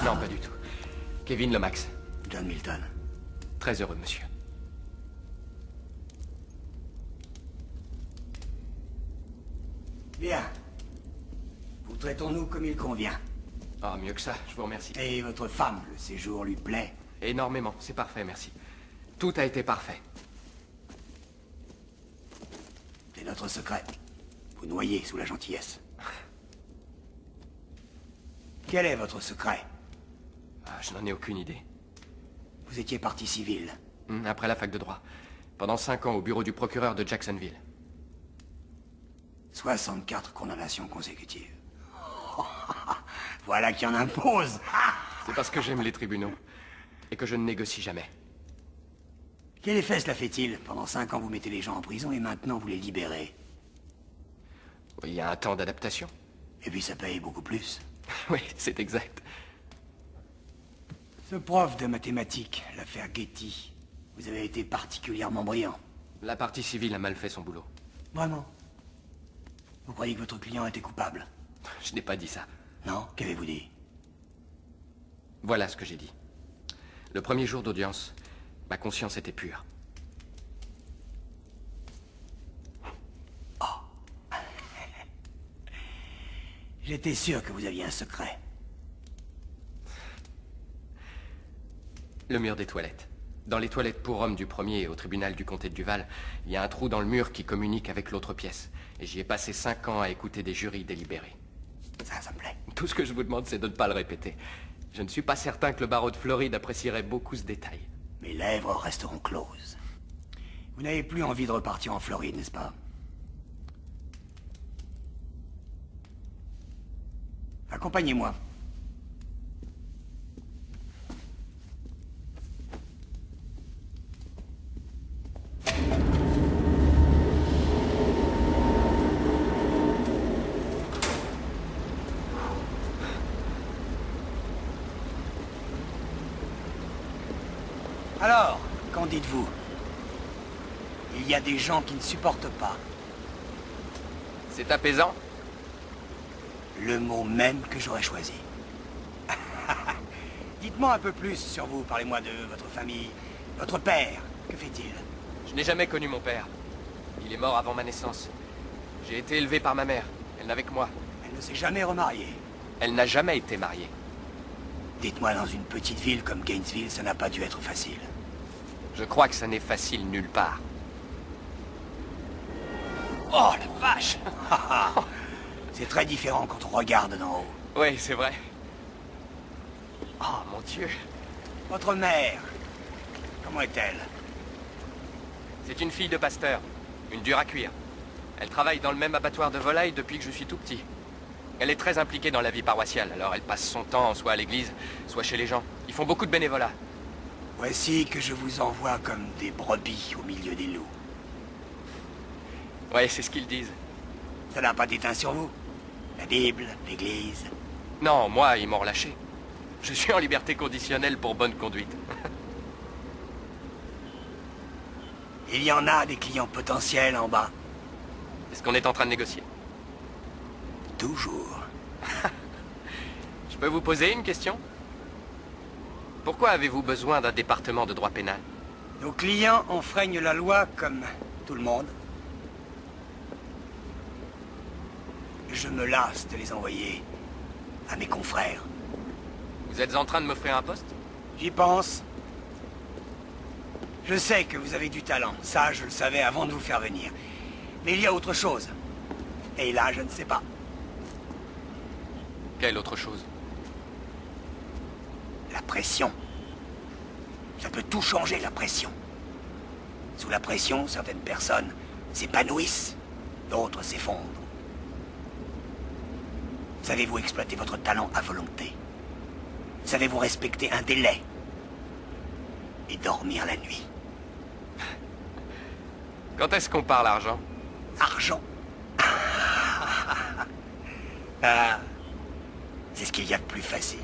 Non, pas du tout. Kevin Lomax. John Milton. Très heureux, monsieur. Bien. Vous traitons-nous comme il convient. Ah, mieux que ça, je vous remercie. Et votre femme, le séjour lui plaît? Énormément, c'est parfait, merci. Tout a été parfait. C'est notre secret. Vous noyez sous la gentillesse. Quel est votre secret? Ah, je n'en ai aucune idée. Vous étiez partie civile. Après la fac de droit. Pendant 5 ans au bureau du procureur de Jacksonville. 64 condamnations consécutives. Voilà qui en impose. C'est parce que j'aime les tribunaux. Et que je ne négocie jamais. Quel effet cela fait-il? Pendant 5 ans, vous mettez les gens en prison et maintenant vous les libérez. Il y a un temps d'adaptation. Et puis ça paye beaucoup plus. Oui, c'est exact. Ce prof de mathématiques, l'affaire Getty, vous avez été particulièrement brillant. La partie civile a mal fait son boulot. Vraiment? Vous croyez que votre client était coupable? Je n'ai pas dit ça. Non? Qu'avez-vous dit? Voilà ce que j'ai dit. Le premier jour d'audience, ma conscience était pure. Oh. J'étais sûr que vous aviez un secret. Le mur des toilettes. Dans les toilettes pour hommes du premier au tribunal du comté de Duval, il y a un trou dans le mur qui communique avec l'autre pièce. Et j'y ai passé 5 ans à écouter des jurys délibérer. Ça me plaît. Tout ce que je vous demande, c'est de ne pas le répéter. Je ne suis pas certain que le barreau de Floride apprécierait beaucoup ce détail. Mes lèvres resteront closes. Vous n'avez plus envie de repartir en Floride, n'est-ce pas? Accompagnez-moi. Alors, qu'en dites-vous? Il y a des gens qui ne supportent pas. C'est apaisant? Le mot même que j'aurais choisi. Dites-moi un peu plus sur vous, parlez-moi de votre famille. Votre père, que fait-il? Je n'ai jamais connu mon père. Il est mort avant ma naissance. J'ai été élevé par ma mère. Elle n'avait que moi. Elle ne s'est jamais remariée. Elle n'a jamais été mariée. Dites-moi, dans une petite ville comme Gainesville, ça n'a pas dû être facile. Je crois que ça n'est facile nulle part. Oh, la vache! C'est très différent quand on regarde d'en haut. Oui, c'est vrai. Oh, mon Dieu. Votre mère, comment est-elle? C'est une fille de pasteur. Une dure à cuire. Elle travaille dans le même abattoir de volailles depuis que je suis tout petit. Elle est très impliquée dans la vie paroissiale, alors elle passe son temps soit à l'église, soit chez les gens. Ils font beaucoup de bénévolat. Voici que je vous envoie comme des brebis au milieu des loups. Ouais, c'est ce qu'ils disent. Ça n'a pas d'éteint sur vous? La Bible, l'église... Non, moi, ils m'ont relâché. Je suis en liberté conditionnelle pour bonne conduite. Il y en a des clients potentiels en bas. Est-ce qu'on est en train de négocier? Toujours. Je peux vous poser une question? Pourquoi avez-vous besoin d'un département de droit pénal? Nos clients enfreignent la loi comme tout le monde. Je me lasse de les envoyer à mes confrères. Vous êtes en train de m'offrir un poste? J'y pense. Je sais que vous avez du talent. Ça, je le savais avant de vous faire venir. Mais il y a autre chose. Et là, je ne sais pas. Quelle autre chose? La pression. Ça peut tout changer, la pression. Sous la pression, certaines personnes s'épanouissent, d'autres s'effondrent. Savez-vous exploiter votre talent à volonté? Savez-vous respecter un délai? Et dormir la nuit? Quand est-ce qu'on parle argent? Argent? Ah, c'est ce qu'il y a de plus facile.